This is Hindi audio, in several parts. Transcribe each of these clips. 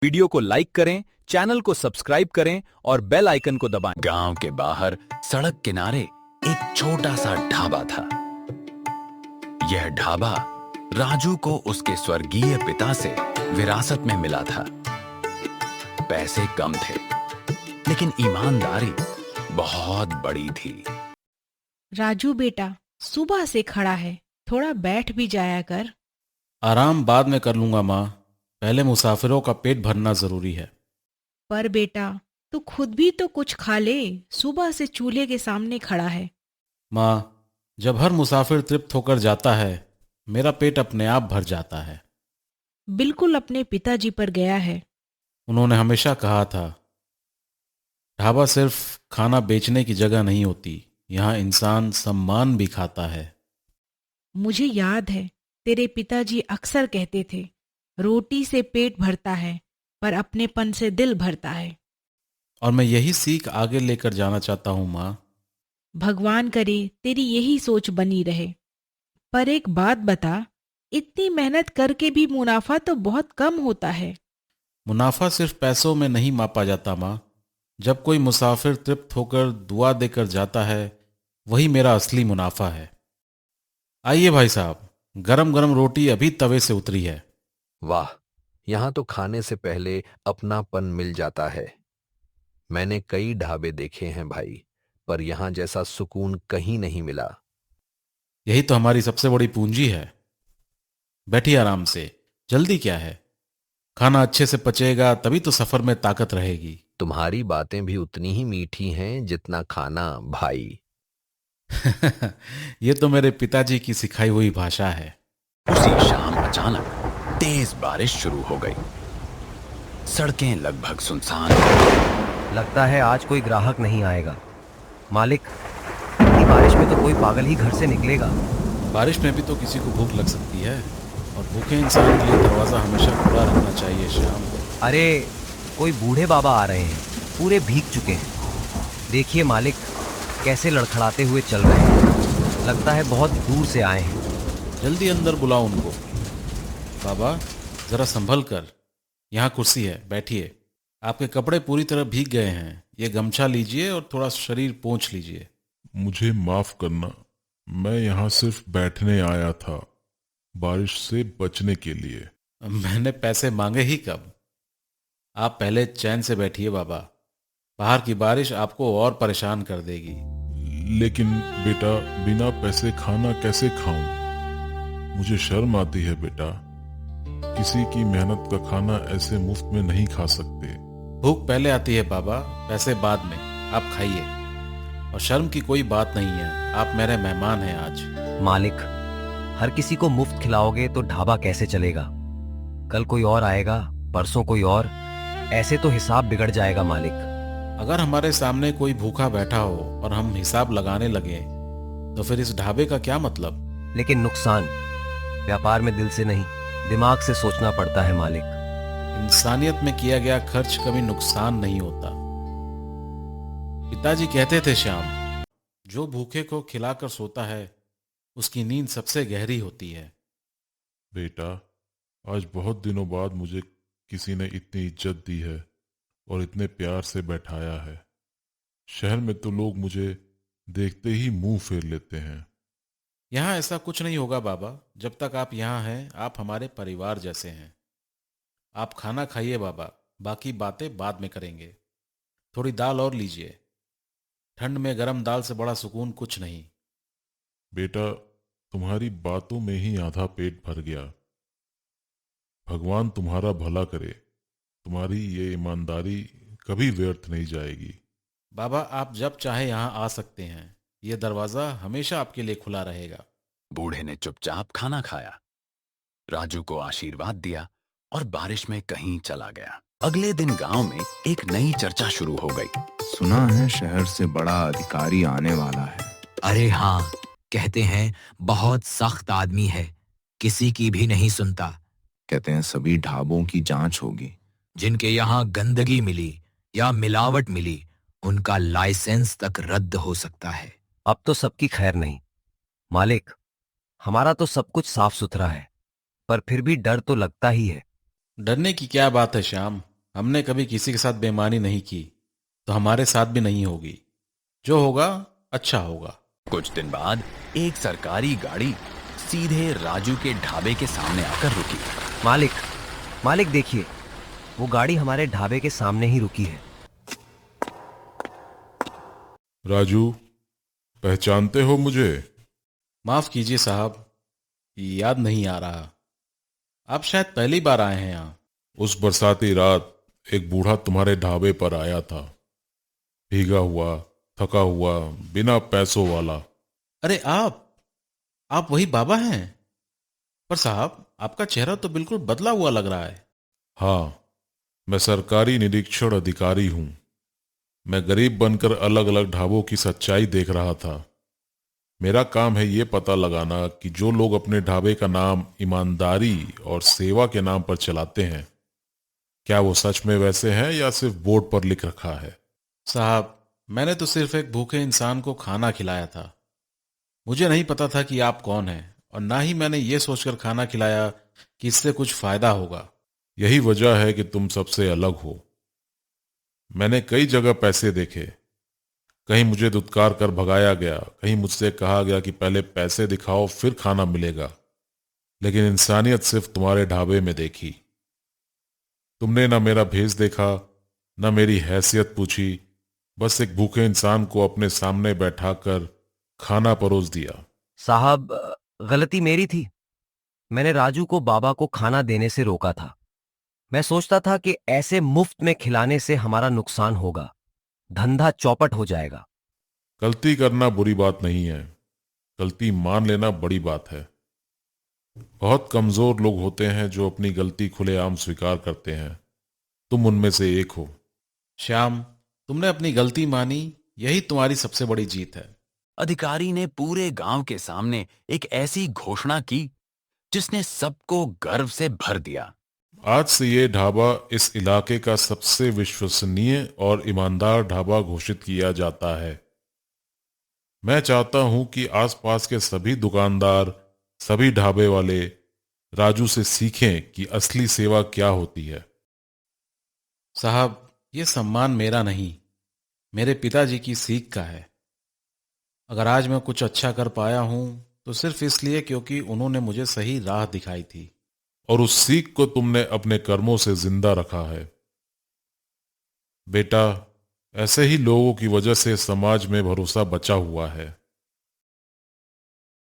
वीडियो को लाइक करें, चैनल को सब्सक्राइब करें और बेल आइकन को दबाएं। गांव के बाहर सड़क किनारे एक छोटा सा ढाबा था। यह ढाबा राजू को उसके स्वर्गीय पिता से विरासत में मिला था। पैसे कम थे, लेकिन ईमानदारी बहुत बड़ी थी। राजू बेटा, सुबह से खड़ा है, थोड़ा बैठ भी जाया कर। आराम बाद में कर लूंगा माँ, पहले मुसाफिरों का पेट भरना जरूरी है। पर बेटा, तू खुद भी तो कुछ खा ले, सुबह से चूल्हे के सामने खड़ा है। माँ, जब हर मुसाफिर तृप्त होकर जाता है, मेरा पेट अपने आप भर जाता है। बिल्कुल अपने पिताजी पर गया है। उन्होंने हमेशा कहा था, ढाबा सिर्फ खाना बेचने की जगह नहीं होती, यहाँ इंसान सम्मान भी खाता है। मुझे याद है, तेरे पिताजी अक्सर कहते थे, रोटी से पेट भरता है पर अपनेपन से दिल भरता है। और मैं यही सीख आगे लेकर जाना चाहता हूँ माँ। भगवान करे तेरी यही सोच बनी रहे। पर एक बात बता, इतनी मेहनत करके भी मुनाफा तो बहुत कम होता है। मुनाफा सिर्फ पैसों में नहीं मापा जाता माँ। जब कोई मुसाफिर तृप्त होकर दुआ देकर जाता है, वही मेरा असली मुनाफा है। आइए भाई साहब, गरम गरम रोटी अभी तवे से उतरी है। वाह, यहां तो खाने से पहले अपनापन मिल जाता है। मैंने कई ढाबे देखे हैं भाई, पर यहां जैसा सुकून कहीं नहीं मिला। यही तो हमारी सबसे बड़ी पूंजी है। बैठिए आराम से, जल्दी क्या है? खाना अच्छे से पचेगा तभी तो सफर में ताकत रहेगी। तुम्हारी बातें भी उतनी ही मीठी हैं जितना खाना भाई। ये तो मेरे पिताजी की सिखाई हुई भाषा है। उसी शाम अचानक तेज बारिश शुरू हो गई। सड़कें लगभग सुनसान। लगता है आज कोई ग्राहक नहीं आएगा। मालिक, इतनी बारिश में तो कोई पागल ही घर से निकलेगा। बारिश में भी तो किसी को भूख लग सकती है, और भूखे इंसान के लिए दरवाजा हमेशा खुला रखना चाहिए श्याम। अरे, कोई बूढ़े बाबा आ रहे हैं, पूरे भीग चुके हैं। देखिए मालिक, कैसे लड़खड़ाते हुए चल रहे हैं। लगता है बहुत दूर से आए हैं। जल्दी अंदर बुलाओ उनको। बाबा, जरा संभल कर, यहाँ कुर्सी है, बैठिए। आपके कपड़े पूरी तरह भीग गए हैं, ये गमछा लीजिए और थोड़ा शरीर पोंछ लीजिए। मुझे माफ करना, मैं यहाँ सिर्फ बैठने आया था, बारिश से बचने के लिए। मैंने पैसे मांगे ही कब? आप पहले चैन से बैठिए बाबा, बाहर की बारिश आपको और परेशान कर देगी। लेकिन बेटा, बिना पैसे खाना कैसे खाऊं? मुझे शर्म आती है बेटा। किसी की मेहनत का खाना ऐसे मुफ्त में नहीं खा सकते। भूख पहले आती है बाबा, पैसे बाद में। आप खाइए, और शर्म की कोई बात नहीं है, आप मेरे मेहमान हैं आज। मालिक, हर किसी को मुफ्त खिलाओगे तो ढाबा कैसे चलेगा? कल कोई और आएगा, परसों कोई और, ऐसे तो हिसाब बिगड़ जाएगा मालिक। अगर हमारे सामने कोई भूखा बैठा हो और हम हिसाब लगाने लगे, तो फिर इस ढाबे का क्या मतलब? लेकिन नुकसान व्यापार में दिल से नहीं, दिमाग से सोचना पड़ता है मालिक। इंसानियत में किया गया खर्च कभी नुकसान नहीं होता। पिताजी कहते थे श्याम, जो भूखे को खिलाकर सोता है, उसकी नींद सबसे गहरी होती है। बेटा, आज बहुत दिनों बाद मुझे किसी ने इतनी इज्जत दी है और इतने प्यार से बैठाया है। शहर में तो लोग मुझे देखते ही मुंह फेर लेते हैं। यहाँ ऐसा कुछ नहीं होगा बाबा, जब तक आप यहाँ हैं, आप हमारे परिवार जैसे हैं। आप खाना खाइए बाबा, बाकी बातें बाद में करेंगे। थोड़ी दाल और लीजिए, ठंड में गरम दाल से बड़ा सुकून कुछ नहीं। बेटा, तुम्हारी बातों में ही आधा पेट भर गया। भगवान तुम्हारा भला करे, तुम्हारी ये ईमानदारी कभी व्यर्थ नहीं जाएगी। बाबा, आप जब चाहे यहाँ आ सकते हैं, ये दरवाजा हमेशा आपके लिए खुला रहेगा। बूढ़े ने चुपचाप खाना खाया, राजू को आशीर्वाद दिया और बारिश में कहीं चला गया। अगले दिन गांव में एक नई चर्चा शुरू हो गई। सुना है शहर से बड़ा अधिकारी आने वाला है। अरे हाँ, कहते हैं बहुत सख्त आदमी है, किसी की भी नहीं सुनता। कहते हैं सभी ढाबों की जांच होगी। जिनके यहाँ गंदगी मिली या मिलावट मिली, उनका लाइसेंस तक रद्द हो सकता है। अब तो सबकी खैर नहीं मालिक, हमारा तो सब कुछ साफ सुथरा है, पर फिर भी डर तो लगता ही है। डरने की क्या बात है श्याम, हमने कभी किसी के साथ बेईमानी नहीं की, तो हमारे साथ भी नहीं होगी। जो होगा अच्छा होगा। कुछ दिन बाद एक सरकारी गाड़ी सीधे राजू के ढाबे के सामने आकर रुकी। मालिक देखिए, वो गाड़ी हमारे ढाबे के सामने ही रुकी है। राजू, पहचानते हो मुझे? माफ कीजिए साहब, याद नहीं आ रहा। आप शायद पहली बार आए हैं यहाँ। उस बरसाती रात एक बूढ़ा तुम्हारे ढाबे पर आया था, भीगा हुआ, थका हुआ, बिना पैसों वाला। अरे आप वही बाबा हैं? पर साहब, आपका चेहरा तो बिल्कुल बदला हुआ लग रहा है। हाँ, मैं सरकारी निरीक्षण अधिकारी हूं। मैं गरीब बनकर अलग अलग ढाबों की सच्चाई देख रहा था। मेरा काम है ये पता लगाना कि जो लोग अपने ढाबे का नाम ईमानदारी और सेवा के नाम पर चलाते हैं, क्या वो सच में वैसे हैं या सिर्फ बोर्ड पर लिख रखा है। साहब, मैंने तो सिर्फ एक भूखे इंसान को खाना खिलाया था। मुझे नहीं पता था कि आप कौन हैं, और ना ही मैंने ये सोचकर खाना खिलाया कि इससे कुछ फायदा होगा। यही वजह है कि तुम सबसे अलग हो। मैंने कई जगह पैसे देखे, कहीं मुझे दुत्कार कर भगाया गया, कहीं मुझसे कहा गया कि पहले पैसे दिखाओ फिर खाना मिलेगा, लेकिन इंसानियत सिर्फ तुम्हारे ढाबे में देखी। तुमने ना मेरा भेष देखा, ना मेरी हैसियत पूछी, बस एक भूखे इंसान को अपने सामने बैठाकर खाना परोस दिया। साहब, गलती मेरी थी। मैंने राजू को बाबा को खाना देने से रोका था। मैं सोचता था कि ऐसे मुफ्त में खिलाने से हमारा नुकसान होगा, धंधा चौपट हो जाएगा। गलती करना बुरी बात नहीं है, गलती मान लेना बड़ी बात है। बहुत कमजोर लोग होते हैं जो अपनी गलती खुलेआम स्वीकार करते हैं। तुम उनमें से एक हो। श्याम, तुमने अपनी गलती मानी, यही तुम्हारी सबसे बड़ी जीत है। अधिकारी ने पूरे गांव के सामने एक ऐसी घोषणा की जिसने सबको गर्व से भर दिया। आज से ये ढाबा इस इलाके का सबसे विश्वसनीय और ईमानदार ढाबा घोषित किया जाता है। मैं चाहता हूं कि आसपास के सभी दुकानदार, सभी ढाबे वाले राजू से सीखें कि असली सेवा क्या होती है। साहब, ये सम्मान मेरा नहीं, मेरे पिताजी की सीख का है। अगर आज मैं कुछ अच्छा कर पाया हूं तो सिर्फ इसलिए क्योंकि उन्होंने मुझे सही राह दिखाई थी। और उस सीख को तुमने अपने कर्मों से जिंदा रखा है। बेटा, ऐसे ही लोगों की वजह से समाज में भरोसा बचा हुआ है।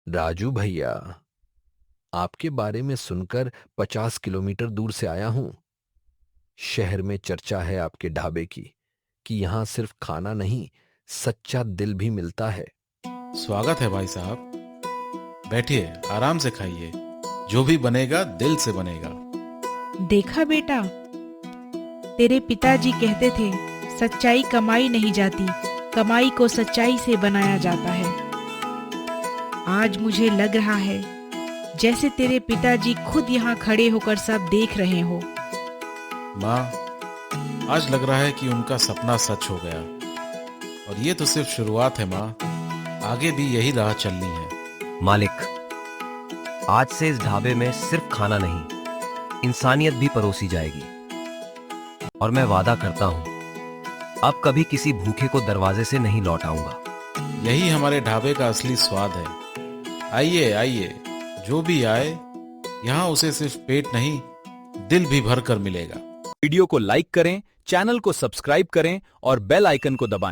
राजू भैया, आपके बारे में सुनकर 50 किलोमीटर दूर से आया हूं। शहर में चर्चा है आपके ढाबे की कि यहां सिर्फ खाना नहीं, सच्चा दिल भी मिलता है। स्वागत है भाई साहब, बैठिए, आराम से खाइए। जो भी बनेगा दिल से बनेगा। देखा बेटा, तेरे पिताजी कहते थे सच्चाई कमाई नहीं जाती, कमाई को सच्चाई से बनाया जाता है। आज मुझे लग रहा है जैसे तेरे पिताजी खुद यहाँ खड़े होकर सब देख रहे हो। माँ, आज लग रहा है कि उनका सपना सच हो गया। और ये तो सिर्फ शुरुआत है माँ, आगे भी यही राह चलनी है। मालिक, आज से इस ढाबे में सिर्फ खाना नहीं, इंसानियत भी परोसी जाएगी। और मैं वादा करता हूं, अब कभी किसी भूखे को दरवाजे से नहीं लौट आऊंगा। यही हमारे ढाबे का असली स्वाद है। आइए आइए, जो भी आए यहाँ उसे सिर्फ पेट नहीं, दिल भी भर कर मिलेगा। वीडियो को लाइक करें, चैनल को सब्सक्राइब करें और बेल आइकन को दबाएं।